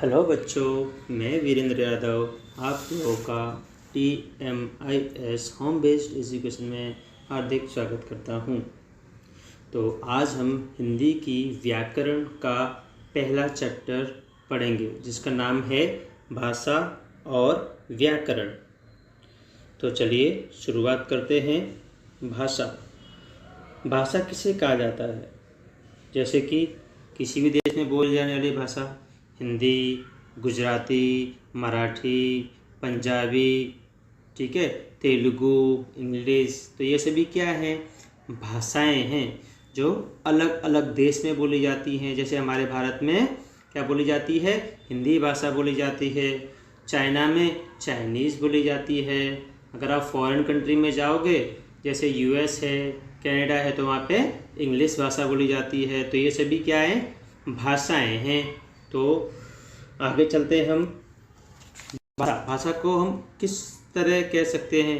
Hello बच्चों, मैं वीरेंद्र यादव आप लोगों का TMIS होम बेस्ड एजुकेशन में हार्दिक स्वागत करता हूँ। तो आज हम हिंदी की व्याकरण का पहला चैप्टर पढ़ेंगे जिसका नाम है भाषा और व्याकरण। तो चलिए शुरुआत करते हैं। भाषा किसे कहा जाता है? जैसे कि किसी भी देश में बोली जाने वाली भाषा हिंदी, गुजराती, मराठी, पंजाबी, ठीक है, तेलुगु, इंग्लिश, तो ये सभी क्या हैं? भाषाएं हैं जो अलग अलग देश में बोली जाती हैं। जैसे हमारे भारत में क्या बोली जाती है? हिंदी भाषा बोली जाती है। चाइना में चाइनीज़ बोली जाती है। अगर आप फॉरेन कंट्री में जाओगे, जैसे US है, कनाडा है, तो वहाँ पे इंग्लिश भाषा बोली जाती है। तो ये सभी क्या है? भाषाएं हैं। तो आगे चलते हैं हम। भाषा को हम किस तरह कह सकते हैं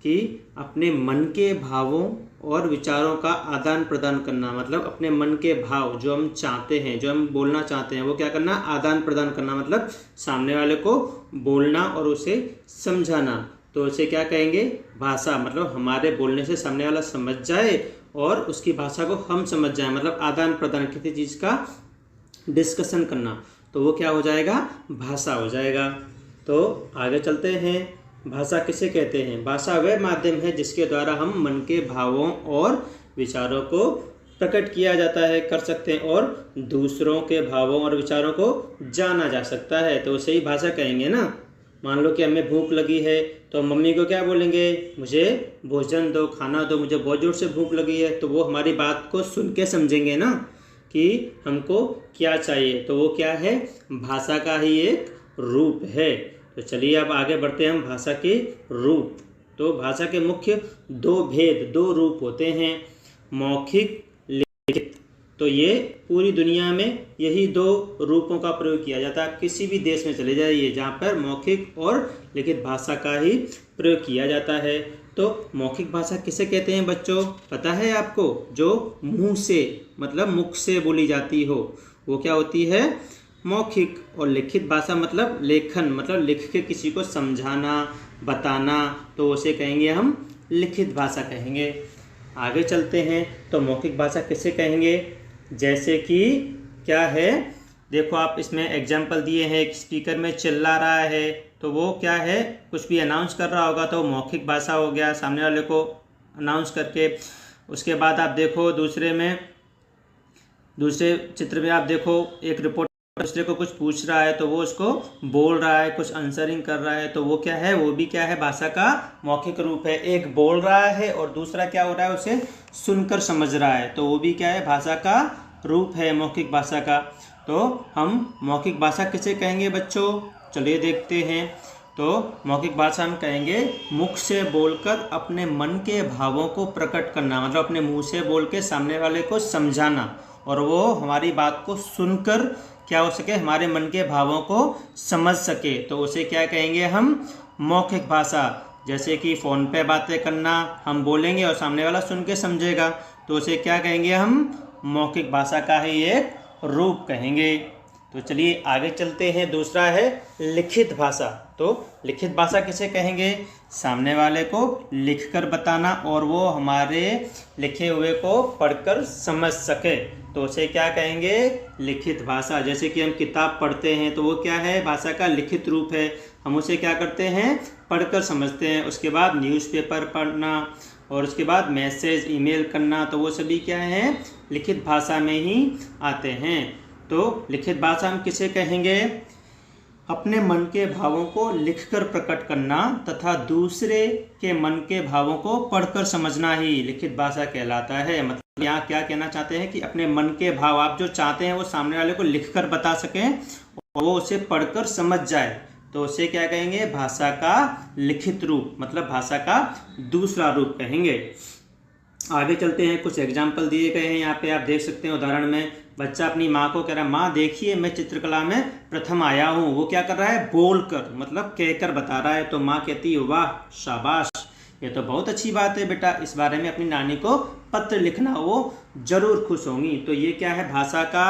कि अपने मन के भावों और विचारों का आदान प्रदान करना, मतलब अपने मन के भाव जो हम चाहते हैं, जो हम बोलना चाहते हैं, वो क्या करना? आदान प्रदान करना, मतलब सामने वाले को बोलना और उसे समझाना। तो उसे क्या कहेंगे? भाषा। मतलब हमारे बोलने से सामने वाला समझ जाए और उसकी भाषा को हम समझ जाए, मतलब आदान प्रदान, किसी चीज़ का डिस्कशन करना, तो वो क्या हो जाएगा? भाषा हो जाएगा। तो आगे चलते हैं। भाषा किसे कहते हैं? भाषा वह माध्यम है जिसके द्वारा हम मन के भावों और विचारों को प्रकट किया जाता है, कर सकते हैं, और दूसरों के भावों और विचारों को जाना जा सकता है। तो उसे ही भाषा कहेंगे ना। मान लो कि हमें भूख लगी है, तो मम्मी को क्या बोलेंगे? मुझे भोजन दो, खाना दो, मुझे बहुत जोर से भूख लगी है। तो वो हमारी बात को सुन के समझेंगे ना कि हमको क्या चाहिए। तो वो क्या है? भाषा का ही एक रूप है। तो चलिए अब आगे बढ़ते हैं हम भाषा के रूप। तो भाषा के मुख्य दो रूप होते हैं, मौखिक, लिखित। तो ये पूरी दुनिया में यही दो रूपों का प्रयोग किया जाता है। किसी भी देश में चले जाइए जहाँ पर मौखिक और लिखित भाषा का ही प्रयोग किया जाता है। तो मौखिक भाषा किसे कहते हैं बच्चों? पता है आपको? जो मुंह से, मतलब मुख से बोली जाती हो, वो क्या होती है? मौखिक। और लिखित भाषा मतलब लेखन, मतलब लिख के किसी को समझाना, बताना, तो उसे कहेंगे हम लिखित भाषा कहेंगे। आगे चलते हैं। तो मौखिक भाषा किसे कहेंगे? जैसे कि क्या है, देखो आप इसमें एग्जाम्पल दिए हैं। एक स्पीकर में चिल्ला रहा है, तो वो क्या है? कुछ भी अनाउंस कर रहा होगा, तो मौखिक भाषा हो गया, सामने वाले को अनाउंस करके। उसके बाद आप देखो दूसरे चित्र में आप देखो, एक रिपोर्टर दूसरे को कुछ पूछ रहा है, तो वो उसको बोल रहा है, कुछ आंसरिंग कर रहा है, तो वो क्या है? वो भी क्या है? भाषा का मौखिक रूप है। एक बोल रहा है और दूसरा क्या हो रहा है? उसे सुनकर समझ रहा है, तो वो भी क्या है? भाषा का रूप है, मौखिक भाषा का। तो हम मौखिक भाषा किसे कहेंगे बच्चों? चलिए देखते हैं। तो मौखिक भाषा हम कहेंगे मुख से बोलकर अपने मन के भावों को प्रकट करना, मतलब अपने मुंह से बोल के सामने वाले को समझाना, और वो हमारी बात को सुनकर क्या हो सके? हमारे मन के भावों को समझ सके, तो उसे क्या कहेंगे हम? मौखिक भाषा। जैसे कि फ़ोन पे बातें करना, हम बोलेंगे और सामने वाला सुन के समझेगा, तो उसे क्या कहेंगे हम? मौखिक भाषा का ही एक रूप कहेंगे। तो चलिए आगे चलते हैं। दूसरा है लिखित भाषा। तो लिखित भाषा किसे कहेंगे? सामने वाले को लिखकर बताना और वो हमारे लिखे हुए को पढ़कर समझ सके, तो उसे क्या कहेंगे? लिखित भाषा। जैसे कि हम किताब पढ़ते हैं, तो वो क्या है? भाषा का लिखित रूप है। हम उसे क्या करते हैं? पढ़कर समझते हैं। उसके बाद न्यूज़पेपर पढ़ना और उसके बाद मैसेज, ईमेल करना, तो वो सभी क्या हैं? लिखित भाषा में ही आते हैं। तो लिखित भाषा हम किसे कहेंगे? अपने मन के भावों को लिखकर प्रकट करना तथा दूसरे के मन के भावों को पढ़कर समझना ही लिखित भाषा कहलाता है। मतलब यहाँ क्या कहना चाहते हैं कि अपने मन के भाव आप जो चाहते हैं वो सामने वाले को लिखकर बता सकें और वो उसे पढ़कर समझ जाए, तो उसे क्या कहेंगे? भाषा का लिखित रूप, मतलब भाषा का दूसरा रूप कहेंगे। आगे चलते हैं। कुछ एग्जाम्पल दिए गए हैं यहाँ पे, आप देख सकते हैं। उदाहरण में बच्चा अपनी माँ को कह रहा है, माँ देखिए मैं चित्रकला में प्रथम आया हूँ। वो क्या कर रहा है? बोलकर, मतलब कहकर बता रहा है। तो माँ कहती है, वाह शाबाश, ये तो बहुत अच्छी बात है बेटा, इस बारे में अपनी नानी को पत्र लिखना, वो जरूर खुश होंगी। तो ये क्या है? भाषा का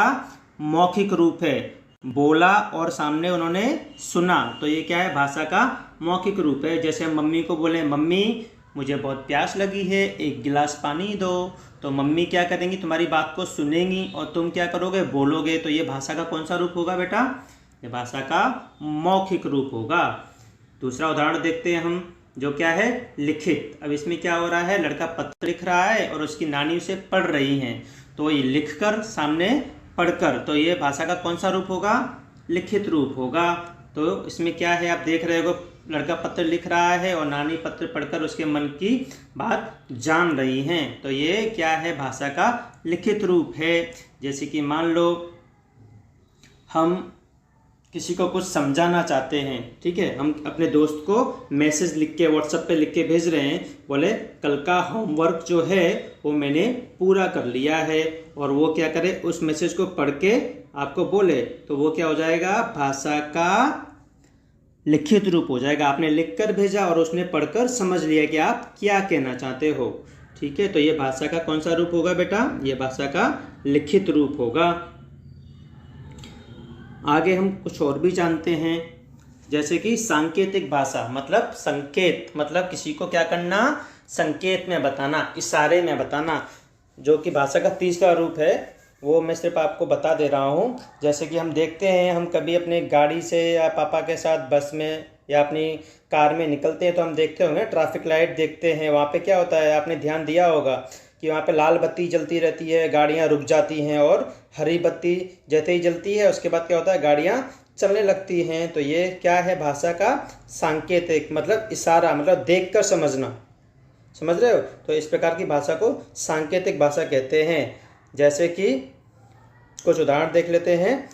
मौखिक रूप है। बोला और सामने उन्होंने सुना, तो ये क्या है, भाषा का मौखिक रूप है। जैसे हम मम्मी को बोले, मम्मी मुझे बहुत प्यास लगी है, एक गिलास पानी दो, तो मम्मी क्या करेंगी, तुम्हारी बात को सुनेंगी और तुम क्या करोगे, बोलोगे। तो ये भाषा का कौन सा रूप होगा बेटा, ये भाषा का मौखिक रूप होगा। दूसरा उदाहरण देखते हैं हम, जो क्या है, लिखित। अब इसमें क्या हो रहा है, लड़का पत्र लिख रहा है और उसकी नानी उसे पढ़ रही हैं, तो ये लिखकर सामने पढ़कर, तो ये भाषा का कौन सा रूप होगा, लिखित रूप होगा। तो इसमें क्या है, आप देख रहे हो, लड़का पत्र लिख रहा है और नानी पत्र पढ़कर उसके मन की बात जान रही हैं, तो ये क्या है, भाषा का लिखित रूप है। जैसे कि मान लो हम किसी को कुछ समझाना चाहते हैं, ठीक है, हम अपने दोस्त को मैसेज लिख के व्हाट्सएप पे लिख के भेज रहे हैं, बोले कल का होमवर्क जो है वो मैंने पूरा कर लिया है, और वो क्या करे, उस मैसेज को पढ़ के आपको बोले, तो वो क्या हो जाएगा, भाषा का लिखित रूप हो जाएगा। आपने लिख कर भेजा और उसने पढ़कर समझ लिया कि आप क्या कहना चाहते हो, ठीक है। तो ये भाषा का कौन सा रूप होगा बेटा, ये भाषा का लिखित रूप होगा। आगे हम कुछ और भी जानते हैं, जैसे कि सांकेतिक भाषा, मतलब संकेत, मतलब किसी को क्या करना, संकेत में बताना, इशारे में बताना, जो कि भाषा का तीसरा रूप है, वो मैं सिर्फ आपको बता दे रहा हूँ। जैसे कि हम देखते हैं, हम कभी अपने गाड़ी से या पापा के साथ बस में या अपनी कार में निकलते हैं, तो हम देखते होंगे ट्रैफिक लाइट देखते हैं, वहाँ पे क्या होता है, आपने ध्यान दिया होगा कि वहाँ पे लाल बत्ती जलती रहती है, गाड़ियाँ रुक जाती हैं, और हरी बत्ती जैसे ही जलती है उसके बाद क्या होता है, गाड़ियाँ चलने लगती हैं। तो ये क्या है, भाषा का सांकेतिक, मतलब इशारा, मतलब देख कर समझना, समझ रहे हो। तो इस प्रकार की भाषा को सांकेतिक भाषा कहते हैं। जैसे कि कुछ उदाहरण देख लेते हैं,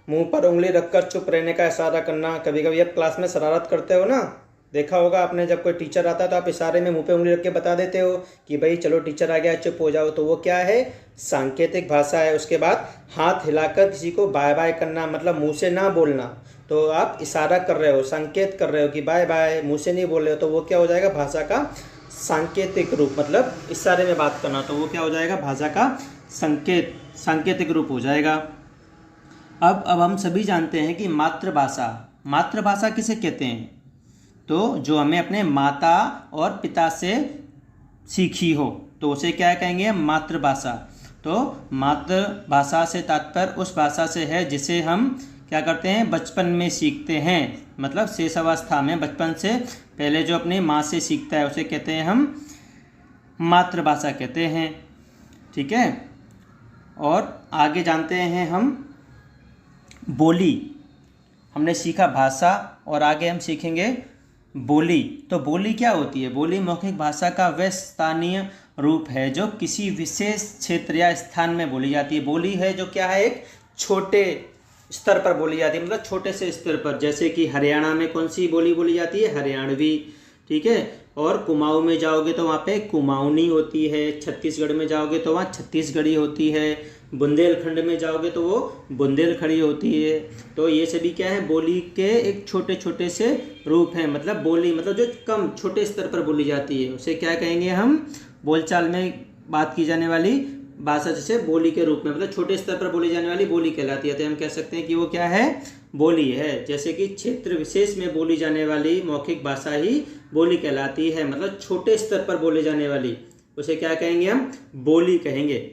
मुंह पर उंगली रखकर चुप रहने का इशारा करना। कभी कभी आप क्लास में शरारत करते हो ना, देखा होगा आपने, जब कोई टीचर आता है तो आप इशारे में मुंह पे उंगली रख के बता देते हो कि भाई चलो टीचर आ गया, चुप हो जाओ, तो वो क्या है, सांकेतिक भाषा है। उसके बाद हाथ हिलाकर किसी को बाय बाय करना, मतलब मुंह से ना बोलना, तो आप इशारा कर रहे हो, संकेत कर रहे हो कि बाय बाय, मुंह से नहीं बोल रहे हो, तो वो क्या हो जाएगा, भाषा का सांकेतिक रूप, मतलब इशारे में बात करना, तो वो क्या हो जाएगा, भाषा का सांकेतिक रूप हो जाएगा। अब हम सभी जानते हैं कि मातृभाषा किसे कहते हैं, तो जो हमें अपने माता और पिता से सीखी हो, तो उसे क्या कहेंगे, मातृभाषा। तो मातृभाषा से तात्पर्य उस भाषा से है जिसे हम क्या करते हैं, बचपन में सीखते हैं, मतलब शेष अवस्था में, बचपन से पहले जो अपनी माँ से सीखता है उसे कहते हैं हम मातृभाषा कहते हैं, ठीक है। और आगे जानते हैं हम बोली, हमने सीखा भाषा और आगे हम सीखेंगे बोली। तो बोली क्या होती है, बोली मौखिक भाषा का वह स्थानीय रूप है जो किसी विशेष क्षेत्र या स्थान में बोली जाती है। बोली है जो क्या है, एक छोटे स्तर पर बोली जाती है, मतलब छोटे से स्तर पर। जैसे कि हरियाणा में कौन सी बोली बोली जाती है, हरियाणवी, ठीक है। और कुमाऊं में जाओगे तो वहाँ पे कुमाऊनी होती है, छत्तीसगढ़ में जाओगे तो वहाँ छत्तीसगढ़ी होती है, बुंदेलखंड में जाओगे तो वो बुंदेलखंडी होती है। तो ये सभी क्या है, बोली के एक छोटे छोटे से रूप हैं। मतलब बोली मतलब जो कम छोटे स्तर पर बोली जाती है उसे क्या कहेंगे हम, बोलचाल में बात की जाने वाली भाषा जैसे बोली के रूप में, मतलब छोटे स्तर पर बोली जाने वाली बोली कहलाती है। तो हम कह सकते हैं कि वो क्या है, बोली है। जैसे कि क्षेत्र विशेष में बोली जाने वाली मौखिक भाषा ही बोली कहलाती है, मतलब छोटे स्तर पर बोले जाने वाली उसे क्या कहेंगे, हम बोली कहेंगे।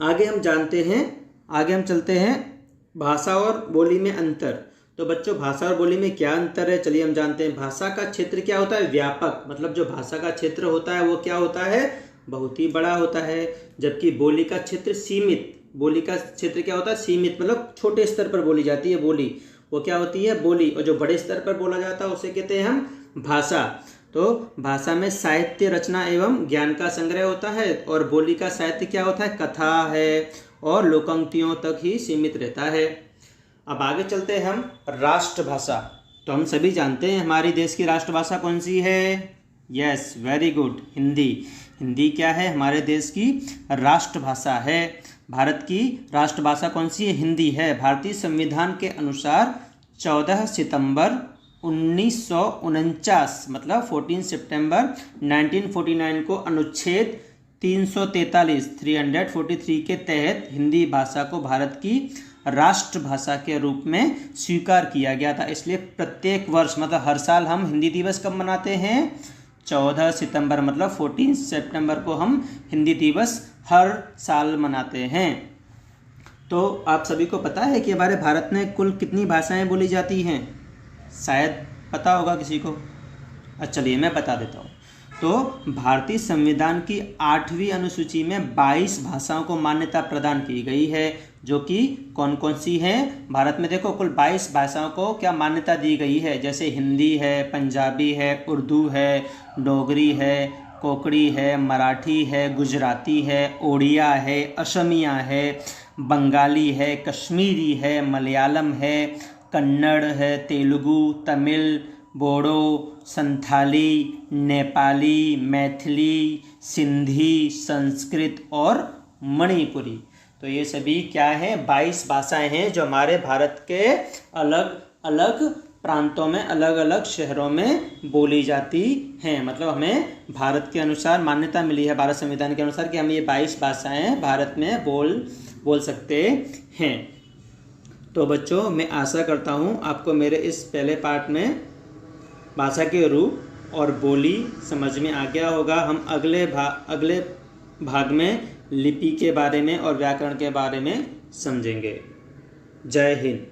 आगे हम जानते हैं, आगे हम चलते हैं भाषा और बोली में अंतर। तो बच्चों भाषा और बोली में क्या अंतर है, चलिए हम जानते हैं। भाषा का क्षेत्र क्या होता है, व्यापक, मतलब जो भाषा का क्षेत्र होता है वो क्या होता है, बहुत ही बड़ा होता है। जबकि बोली का क्षेत्र सीमित, बोली का क्षेत्र क्या होता है, सीमित, मतलब छोटे स्तर पर बोली जाती है बोली, वो क्या होती है, बोली। और जो बड़े स्तर पर बोला जाता है उसे कहते हैं हम भाषा। तो भाषा में साहित्य रचना एवं ज्ञान का संग्रह होता है, और बोली का साहित्य क्या होता है, कथा है और लोकोक्तियों तक ही सीमित रहता है। अब आगे चलते हैं हम राष्ट्रभाषा। तो हम सभी जानते हैं हमारी देश की राष्ट्रभाषा कौन सी है, yes very good, Hindi. Hindi क्या है, हमारे देश की राष्ट्रभाषा है। भारत की राष्ट्रभाषा कौन सी है, हिंदी है। भारतीय संविधान के अनुसार 14 सितंबर 1949 मतलब 14 सितंबर 1949 को अनुच्छेद 343 के तहत हिंदी भाषा को भारत की राष्ट्रभाषा के रूप में स्वीकार किया गया था। इसलिए प्रत्येक वर्ष मतलब हर साल हम हिंदी दिवस कब मनाते हैं? 14 सितंबर मतलब 14 सितंबर को हम हिंदी दिवस हर साल मनाते हैं। तो आप सभी को पता है कि हमारे भारत में कुल कितनी भाषाएं बोली जाती हैं? शायद पता होगा किसी को। अच्छा चलिए मैं बता देता हूँ। तो भारतीय संविधान की 8वीं अनुसूची में 22 भाषाओं को मान्यता प्रदान की गई है, जो कि कौन कौन सी हैं? भारत में देखो कुल 22 भाषाओं को क्या मान्यता दी गई है, जैसे हिंदी है, पंजाबी है, उर्दू है, डोगरी है, कोंकणी है, मराठी है, गुजराती है, ओडिया है, असमिया है, बंगाली है, कश्मीरी है, मलयालम है, कन्नड़ है, तेलुगु, तमिल, बोडो, संथाली, नेपाली, मैथिली, सिंधी, संस्कृत और मणिपुरी। तो ये सभी क्या है? 22 भाषाएं हैं जो हमारे भारत के अलग अलग प्रांतों में, अलग अलग शहरों में बोली जाती हैं। मतलब हमें भारत के अनुसार मान्यता मिली है, भारत संविधान के अनुसार, कि हम ये 22 भाषाएं भारत में बोल सकते हैं। तो बच्चों मैं आशा करता हूँ आपको मेरे इस पहले पार्ट में भाषा के रूप और बोली समझ में आ गया होगा। हम अगले भाग में लिपि के बारे में और व्याकरण के बारे में समझेंगे। जय हिंद।